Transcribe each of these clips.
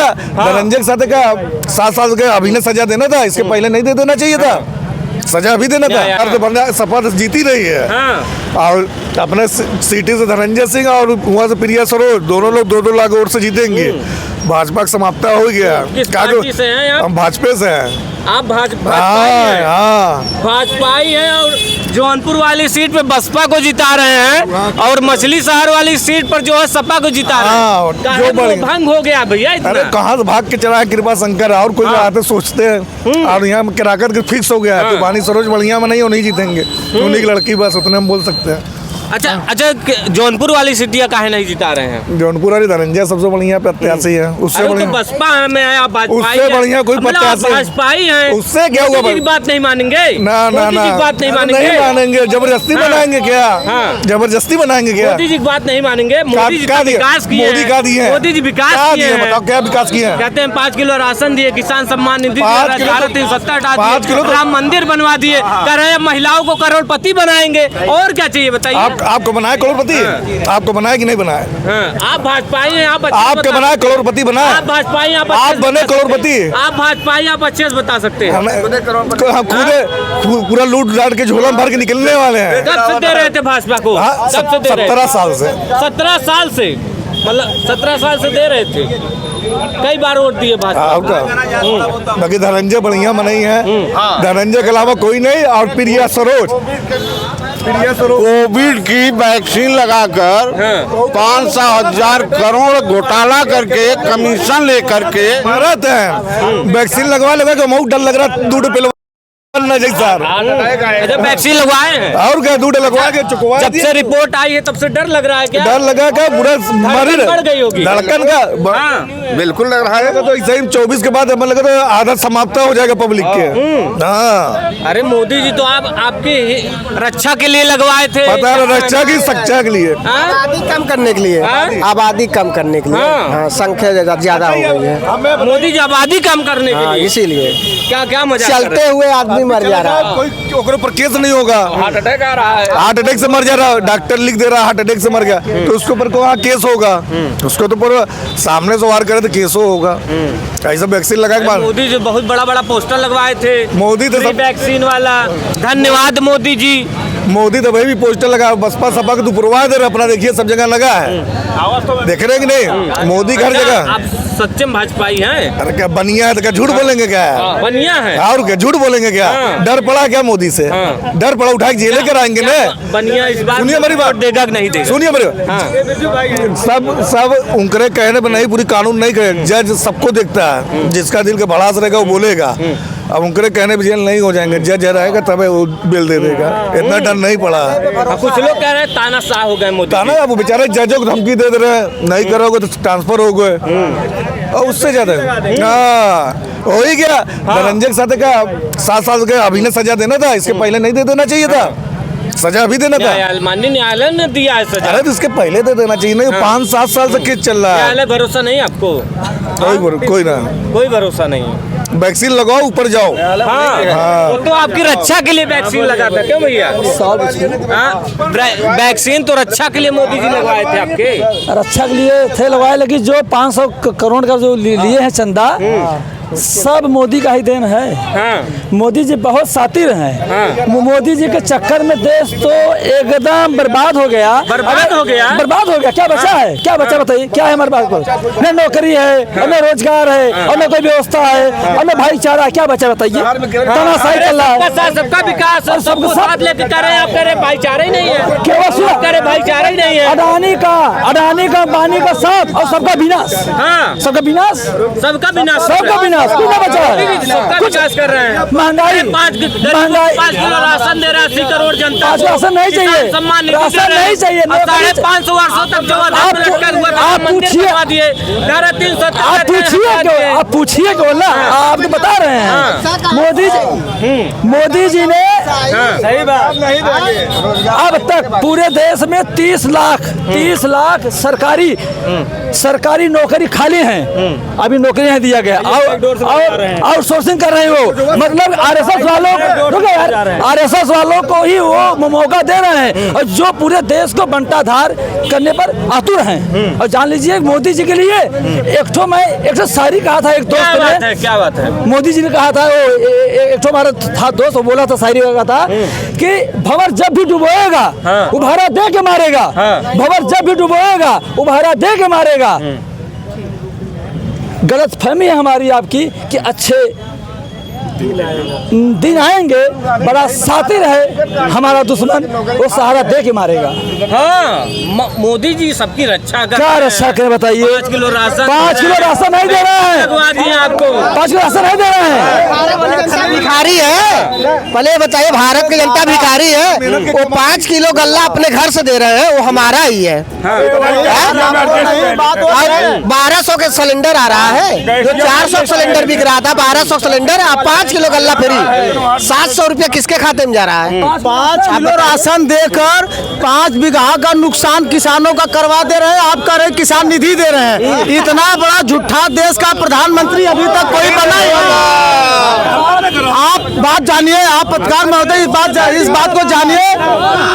क्या धनंजय के साथ क्या 7 साल का अभी ने सजा देना था, इसके पहले नहीं दे देना चाहिए था, सजा अभी देना था। तो बंदा सपा जीती रही है। और अपने सिटी से धनंजय सिंह और वहाँ से प्रिया सरोज दोनों लोग 2-2 लाख वोट से जीतेंगे। भाजपा का समाप्ता हो गया। किस पार्टी से हैं आप? हम भाजपा से हैं। आप भाजपा ही हैं और जौनपुर वाली सीट पे बसपा को जिता रहे हैं और मछली शहर वाली सीट पर जो है सपा को जिता रहे हैं। जो भंग हो गया भैया इतना। अरे कहाँ से भाग के चला है कृपा शंकर और कोई आते सोचते हैं और यहाँ किराकर के फिक्स हो गया है। तो वानी सरोज बढ़िया में नहीं वो नहीं जीतेंगे, उन्हीं की लड़की बस उतने हम बोल सकते हैं। अच्छा जौनपुर वाली सीटियाँ काहे नहीं जिता रहे हैं? जौनपुर वाली धनंजय सबसे बढ़िया प्रत्याशी है। उससे बढ़िया बसपा में आया, उससे बढ़िया कोई प्रत्याशी भाजपा ही है। उससे क्या हुआ? बात नहीं मानेंगे ना बात नहीं मानेंगे। जबरदस्ती बनाएंगे क्या? जबरदस्ती बनाएंगे क्या? मोदी जी की बात नहीं मानेंगे। मोदी जी विकास किए, मोदी का दिए, मोदी जी विकास किए, बताओ क्या विकास किए? कहते हैं 5 किलो राशन दिए, किसान सम्मान निधि 370 राम मंदिर बनवा दिए, कह रहे हैं महिलाओं को करोड़पति बनाएंगे। और क्या चाहिए बताइए? आपको बनाए करोड़पति? आपको बनाए कि नहीं बनाए? आप भाजपाई हैं, आपके बनाए करोड़पति बनाए? आप भाजपाई, आप बने करोड़पति? आप भाजपाई, आप अच्छे से बता सकते हैं। हम खुद पूरा लूट लाट के झोला भर के निकलने वाले हैं। कब से दे रहे थे भाजपा को? 17 साल से। 17 साल से, मतलब 17 साल से दे रहे थे। कई बार वोट दिए भाजपा। बाकी धनंजय बढ़िया मनाई है। धनंजय के अलावा कोई नहीं। और प्रिया सरोज कोविड की वैक्सीन लगाकर 500,000 करोड़ घोटाला करके कमीशन लेकर के भारत है। वैक्सीन लगवा के बहुत डर लग रहा। दूध पिलवा वैक्सीन लगवाए हैं और क्या दूध लगवा के चुकवा। जब से रिपोर्ट आई है तब से डर लग रहा है। क्या डर लगा? क्या पूरा बढ़ गई होगी धड़कन का? बिल्कुल लग रहा है। तो 24 के बाद हमें लगा तो आधा समाप्त हो जाएगा पब्लिक के। अरे मोदी जी तो आप आपकी रक्षा के लिए लगवाए थे। पता है, रक्षा की शिक्षा के लिए, आबादी कम करने के लिए, आबादी कम करने के लिए, संख्या ज्यादा हो गई है। मोदी जी आबादी कम करने के लिए, इसीलिए क्या मजा चलते हुए आदमी मर जा रहा है। कोई ओकरे पर केस नहीं होगा। हार्ट अटैक आ रहा है, हार्ट अटैक से मर जा रहा है, डॉक्टर लिख दे रहा है हार्ट अटैक से मर गया, तो उसके ऊपर वहाँ केस होगा। उसको तो पूरा सामने से वार करे तो केस होगा। ऐसा वैक्सीन लगा के बाद मोदी जी बहुत बड़ा बड़ा लगवाए थे। मोदी तो वैक्सीन वाला, धन्यवाद मोदी जी। मोदी तो भाई भी पोस्टर लगा, बसपा सपा को दुपरवा दे रहे अपना। देखिए सब जगह लगा है, देख रहे कि नहीं? मोदी हर जगह। आप सच्चे भाजपाई हैं? अरे क्या बनिया है तो क्या झूठ बोलेंगे? क्या बनिया है और क्या झूठ बोलेंगे? क्या डर पड़ा क्या मोदी से? डर पड़ा उठा के जेल लेकर आएंगे ना। बनिया इस बार सुनिए मेरी बात, देगा नहीं देगा? सुनिए मेरी सब उनके कहने पर नहीं, पूरी कानून नहीं करे। जज सबको देखता है, जिसका दिल का भड़ास रहेगा वो बोलेगा। अब उनके कहने पर जेल नहीं हो जाएंगे। जज रहेगा तब वो बिल दे देगा। इतना डर नहीं पड़ा। कुछ लोग कह रहे हैं तानाशाह हो गए मोदी। ताना अब बेचारे जजों को धमकी दे रहे हैं, नहीं करोगे तो ट्रांसफर हो गए। और उससे ज्यादा हो ही गया। धनंजय के साथ क्या 7 साल का अभी ने सजा देना था, इसके पहले नहीं दे देना चाहिए था, सजा अभी देना था। माननीय न्यायालय ने दिया है सजा। अरे तो इसके पहले दे देना चाहिए। नहीं 5-7 साल से केस चल रहा है। न्यायालय भरोसा नहीं आपको? कोई भरोसा नहीं। वैक्सीन लगाओ, ऊपर जाओ। वो तो आपकी रक्षा के लिए वैक्सीन लगा था। क्यों भैया? वैक्सीन तो रक्षा के लिए मोदी जी लगवाए थे। आपके रक्षा के लिए थे लगवाए, लेकिन जो 500 करोड़ का जो लिए हैं चंदा, सब मोदी का ही देन है। मोदी जी बहुत शातिर हैं। मोदी जी के चक्कर में देश तो एकदम बर्बाद हो गया। बर्बाद हो गया। क्या बचा है? क्या बचा बताइए? क्या है हमारे पास? न नौकरी है, न रोजगार है, और न कोई व्यवस्था है, और न भाईचारा। क्या बचा बताइए? तानाशाही चल रहा है। सबका विकास और सबको साथ लेके कर रहे हैं। आप कह रहे भाईचारा ही नहीं है। केवल करे भाईचारा ही नहीं है। अडानी का अंबानी का साथ और सबका विनाश। सबका विनाश। कुछ बचा है? कुछ कर रहे हैं। महंगाई 5 किलो राशन दे रहा है 80 करोड़ जनता को। राशन नहीं चाहिए, सम्मान राशन नहीं चाहिए। 550 वर्षों तक जो आप पूछिए आप पूछिए क्यों ना? आप तो बता रहे हैं मोदी जी ने सही बात अब तक पूरे देश में 30 लाख सरकारी नौकरी खाली हैं, अभी नौकरी नहीं दिया गया और आउटसोर्सिंग कर रहे हैं वो, मतलब आरएसएस वालों को ही वो मौका दे रहे हैं और जो पूरे देश को बंटाधार करने पर आतुर हैं। और जान लीजिए मोदी जी के लिए एक तो शायरी कहा था एक दोस्त ने, क्या बात है, मोदी जी ने कहा था, वो एक तो हमारा था दोस्त, वो बोला था, शायरी का था कि भंवर जब भी डुबोएगा उभारा दे के मारेगा, भंवर जब भी डुबोएगा उभारा दे के मारेगा। गलत फहमी है हमारी आपकी कि अच्छे दिन आएंगे, बड़ा शातिर है हमारा दुश्मन, वो सहारा दे के मारेगा। हाँ, मोदी जी सबकी रक्षा कर, क्या रक्षा करे बताइए? 5 किलो राशन, 5 किलो राशन नहीं दे रहे हैं, लगवा दिए आपको, 5 किलो राशन नहीं दे रहे हैं। भिखारी है, पहले बताइए, भारत की जनता भिखारी है। वो 5 किलो गल्ला अपने घर से दे रहे हैं, वो हमारा ही है। 1200 के सिलेंडर आ रहा है, जो 400 सिलेंडर बिक रहा था, 1200 सिलेंडर, आप 5 किलो गल्ला फ्री, 700 रुपया किसके खाते में जा रहा है? 5 किलो राशन देकर 5 बीघा का नुकसान किसानों का करवा दे रहे हैं। आप कह रहे हैं किसान निधि दे रहे हैं। इतना बड़ा झूठा देश का प्रधानमंत्री अभी तक कोई बना ही नहीं। आप बात जानिए, आप पत्रकार महोदय, इस बात को जानिए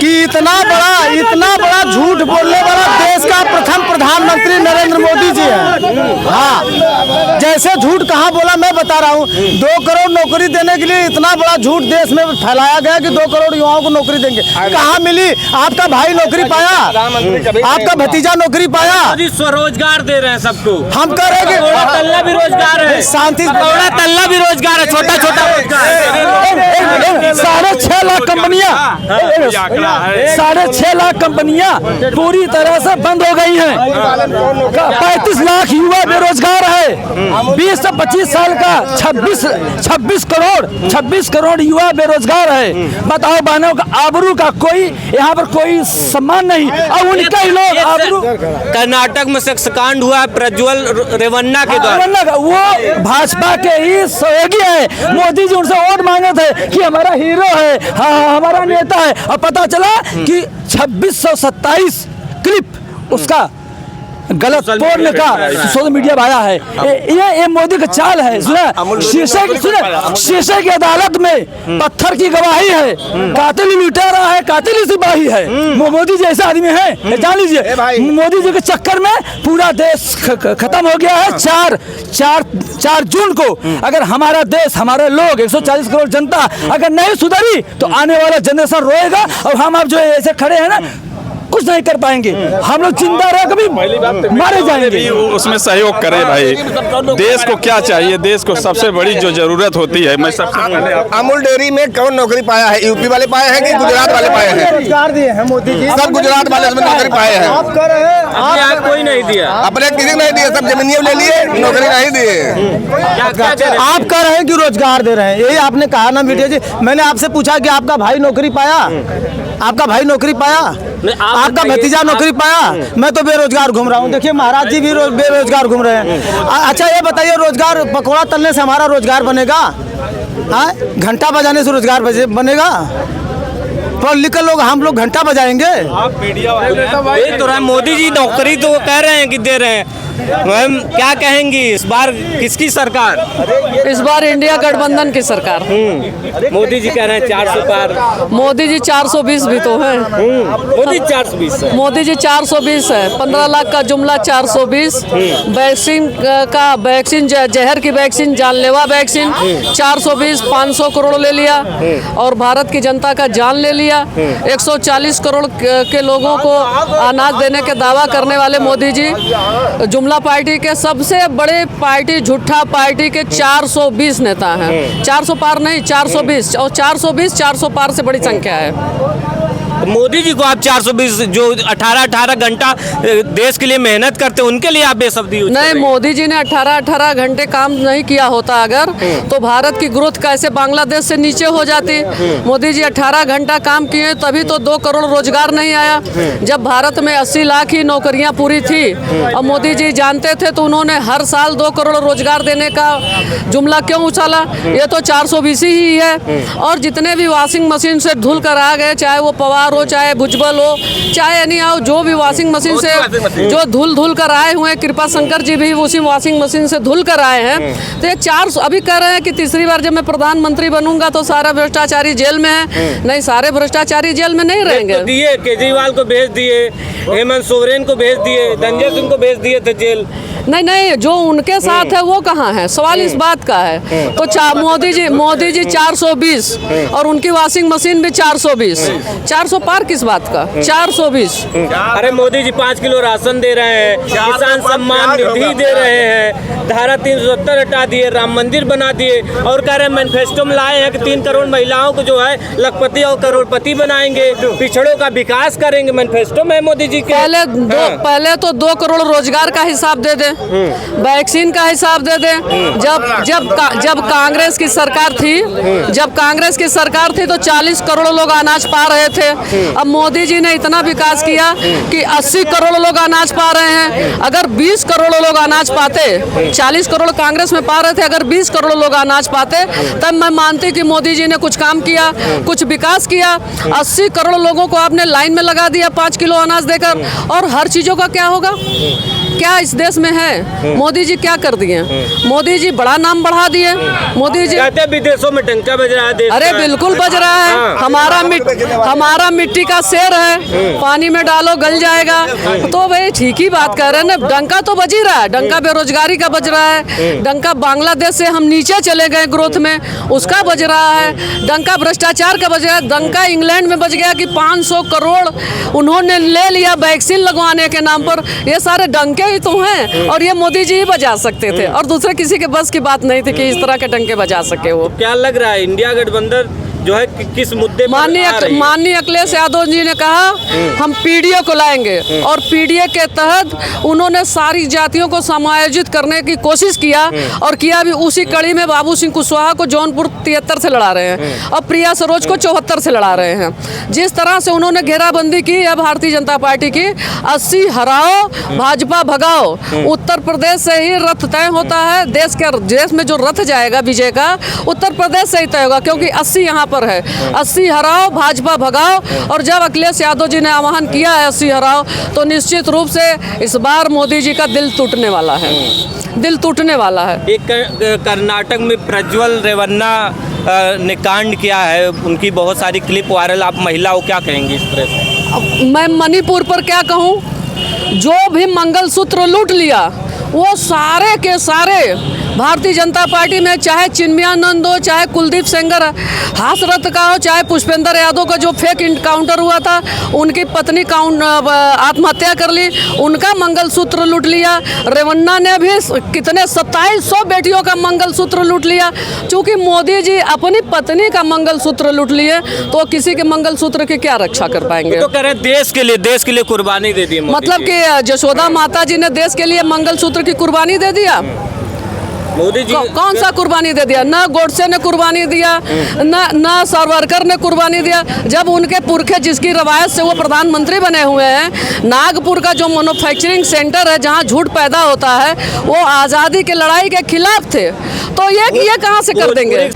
कि इतना बड़ा झूठ बोलने वाला देश का प्रथम प्रधानमंत्री नरेंद्र मोदी जी है। हाँ, जैसे झूठ कहाँ बोला मैं बता रहा हूँ। 2 करोड़ नौकरी देने के लिए इतना बड़ा झूठ देश में फैलाया गया कि 2 करोड़ युवाओं को नौकरी देंगे। कहाँ मिली? आपका भाई नौकरी पाया, आपका भतीजा नौकरी पाया। स्वरोजगार दे रहे हैं सबको। हम कह रहे हैं कि तल्ला भी रोजगार है, शांति, तल्ला भी रोजगार है, छोटा छोटा रोजगार। 6.5 लाख कंपनियां, 6.5 लाख कंपनियां पूरी तरह से बंद हो गई हैं। 35 लाख युवा बेरोजगार है। 20 से 25 साल का 26 करोड़ युवा बेरोजगार है। बताओ बहनों का आबरू का कोई यहाँ पर कोई सम्मान नहीं, और उनके ही लोग आबरू। कर्नाटक में सेक्स कांड हुआ है प्रज्वल रेवन्ना के द्वारा, वो भाजपा के ही सहयोगी है। मोदी जी उनसे वोट मांगे थे कि हमारा हीरो है, हाँ हमारा नेता है, और पता चला कि 2627 क्लिप उसका गलत बोलने का सोशल मीडिया में आया है। ये मोदी का चाल है। शीशे की अदालत में पत्थर की गवाही है, कातिल लुटेरा है, कातिल सिपाही है। मोदी जी ऐसे आदमी है, जान लीजिए। मोदी जी के चक्कर में पूरा देश खत्म हो गया है। 4 जून को अगर हमारा देश, हमारे लोग 140 करोड़ जनता अगर नहीं सुधरी तो आने वाला जनरेशन रोएगा, और हम आप जो ऐसे खड़े हैं ना कुछ नहीं कर पाएंगे। हम लोग जिंदा रहे कभी मारे जाएंगे। उसमें सहयोग करें भाई। देश को क्या चाहिए? देश को सबसे बड़ी जो जरूरत होती है, मैं सबसे पहले अमूल डेयरी में कौन नौकरी पाया है? यूपी वाले पाए हैं कि गुजरात वाले पाए हैं? रोजगार दिए हैं मोदी जी, सब गुजरात वाले उसमें नौकरी पाए हैं। आप कह रहे हैं आप कोई नहीं दिया, अपने किसी को नहीं दिए, सब जमीनियों ले लिए, नौकरी नहीं दिए। आप कह रहे हैं कि रोजगार दे रहे हैं, यही आपने कहा ना मीडिया जी। मैंने आपसे पूछा कि आपका भाई नौकरी पाया, आपका भाई नौकरी पाया, आपका भतीजा नौकरी पाया? मैं तो बेरोजगार घूम रहा हूँ। देखिए महाराज जी भी बेरोजगार घूम रहे हैं। अच्छा ये बताइए, रोजगार पकौड़ा तलने से हमारा रोजगार बनेगा? हाँ, घंटा बजाने से रोजगार बनेगा? पढ़ लिख लोग, हम लोग घंटा बजाएंगे? आप मीडिया वाले तो मोदी जी नौकरी तो कह रहे हैं कि दे रहे हैं, मैम क्या कहेंगी इस बार किसकी सरकार? इस बार इंडिया गठबंधन की सरकार। मोदी जी कह रहे हैं 400 पार, मोदी जी 420 भी तो है। मोदी 420 है, मोदी जी 420 है। 15 लाख का जुमला 420। वैक्सीन जहर की वैक्सीन, जानलेवा वैक्सीन 420, 500 करोड़ ले लिया और भारत की जनता का जान ले लिया। 140 करोड़ के लोगों को अनाज देने के दावा करने वाले मोदी जी जुमला पार्टी के सबसे बड़े पार्टी, झूठा पार्टी के 420 नेता हैं। 400 पार नहीं, 420, और 400 पार से बड़ी संख्या है। मोदी जी को आप 420 जो 18 घंटा देश के लिए मेहनत करते हैं उनके लिए आप बेसब्री नहीं, मोदी जी ने 18 घंटे काम नहीं किया होता अगर, तो भारत की ग्रोथ कैसे बांग्लादेश से नीचे हो जाती। मोदी जी 18 घंटा काम किए तभी तो 2 करोड़ रोजगार नहीं आया। जब भारत में 80 लाख ही नौकरियां पूरी थी और मोदी जी जानते थे तो उन्होंने हर साल 2 करोड़ रोजगार देने का जुमला क्यों उछाला? ये तो 420 ही है। और जितने भी वॉशिंग मशीन से धुल कर आ गए, चाहे वो पवार हो, चाहे भुजबल हो, चाहे यानी आओ जो भी वॉशिंग मशीन से जो धुल कर आए हुए हैं, कृपा शंकर जी भी उसी वॉशिंग मशीन से धुल कर आए हैं। तो ये 400 अभी कह रहे हैं कि तीसरी बार जब मैं प्रधानमंत्री बनूंगा तो सारा भ्रष्टाचारी जेल में है। नहीं, सारे भ्रष्टाचारी जेल में नहीं रहेंगे। दिए केजरीवाल को भेज दिए, हेमंत सोरेन को भेज दिए, धनंजय सिंह को भेज दिए थे जेल। नहीं, जो उनके साथ है वो कहाँ है, सवाल इस बात का है। तो मोदी जी 420 और उनकी वॉशिंग मशीन भी 420, 400 पार किस बात का, 420। अरे मोदी जी 5 किलो राशन दे रहे हैं, किसान सम्मान निधि दे रहे हैं, धारा 370 हटा दिए, राम मंदिर बना दिए और कह रहे हैं मैनिफेस्टो में लाए हैं कि 3 करोड़ महिलाओं को जो है लखपति और करोड़पति बनाएंगे, पिछड़ों का विकास करेंगे। मैनिफेस्टो में मोदी जी के पहले तो 2 करोड़ रोजगार का हिसाब दे दे, वैक्सीन का हिसाब दे दे। जब कांग्रेस की सरकार थी तो 40 करोड़ लोग अनाज पा रहे थे। अब मोदी जी ने इतना विकास किया कि 80 करोड़ लोग अनाज पा रहे हैं। अगर 20 करोड़ लोग अनाज पाते, 40 करोड़ कांग्रेस में पा रहे थे, अगर 20 करोड़ लोग अनाज पाते तब मैं मानती कि मोदी जी ने कुछ काम किया, कुछ विकास किया। 80 करोड़ लोगों को आपने लाइन में लगा दिया 5 किलो अनाज देकर, और हर चीजों का क्या होगा? क्या इस देश में है? मोदी जी क्या कर दिए? मोदी जी बड़ा नाम बढ़ा दिए। मोदी जी कहते विदेशों में डंका बज रहा है देश। अरे बिल्कुल बज रहा है। हमारा मिट्टी का शेर है, पानी में डालो गल जाएगा। तो भाई ठीक ही बात कर रहे हैं ना, डंका तो बज ही रहा है। डंका बेरोजगारी का बज रहा है, डंका बांग्लादेश से हम नीचे चले गए ग्रोथ में, उसका बज रहा है। डंका भ्रष्टाचार का बज रहा है। डंका इंग्लैंड में बज गया कि 500 करोड़ उन्होंने ले लिया वैक्सीन लगवाने के नाम पर। ये सारे डंके ही तो हैं, और ये मोदी जी ही बजा सकते थे, और दूसरे किसी के बस की बात नहीं थी कि इस तरह के डंके बजा सके वो। क्या लग रहा है इंडिया गठबंधन जो है किस मुद्दे पर माननीय अखिलेश यादव जी ने कहा हम पीडीए को लाएंगे, और पीडीए के तहत उन्होंने सारी जातियों को समायोजित करने की कोशिश किया, और किया भी। उसी कड़ी में बाबू सिंह कुशवाहा को जौनपुर 73 से लड़ा रहे हैं और प्रिया सरोज को 74 से लड़ा रहे हैं। जिस तरह से उन्होंने घेराबंदी की है भारतीय जनता पार्टी की, 80 हराओ भाजपा भगाओ। उत्तर प्रदेश से ही रथ तय होता है। देश में जो रथ जाएगा विजय का, उत्तर प्रदेश से ही तय होगा, क्योंकि 80 यहाँ है। 80 हराओ भाजपा भगाओ। और जब अखिलेश यादव जी ने आह्वान किया है 80 हराओ, तो निश्चित रूप से इस बार मोदी जी का दिल टूटने वाला है, दिल टूटने वाला है। एक कर्नाटक में प्रज्वल रेवन्ना ने कांड किया है, उनकी बहुत सारी क्लिप वायरल। आप महिला हो, क्या कहेंगी इस तरह से? मैं मणिपुर पर क्या कहूँ, जो भी मंगलसूत्र लूट लिया वो सारे के सारे भारतीय जनता पार्टी में, चाहे चिन्मयानंद हो, चाहे कुलदीप सेंगर हाथरथ का हो, चाहे पुष्पेंद्र यादव का जो फेक इनकाउंटर हुआ था, उनकी पत्नी आत्महत्या कर ली, उनका मंगलसूत्र लूट लिया। रेवन्ना ने भी कितने 2700 बेटियों का मंगलसूत्र लूट लिया। चूंकि मोदी जी अपनी पत्नी का मंगलसूत्र लूट लिए, तो किसी के मंगलसूत्र की क्या रक्षा कर पाएंगे? तो कह रहे देश के लिए कुर्बानी दे दी। मतलब कि जशोदा माता जी ने देश के लिए मंगलसूत्र की कुर्बानी दे दिया। मोदी जी कौन सा कुर्बानी दे दिया? ना गोडसे ने कुर्बानी दिया, ना सावरकर ने कुर्बानी दिया। जब उनके पुरखे जिसकी रवायत से वो प्रधानमंत्री बने हुए हैं, नागपुर का जो मैन्युफैक्चरिंग सेंटर है जहां झूठ पैदा होता है, वो आज़ादी की लड़ाई के खिलाफ थे। तो ये कहां से कर देंगे?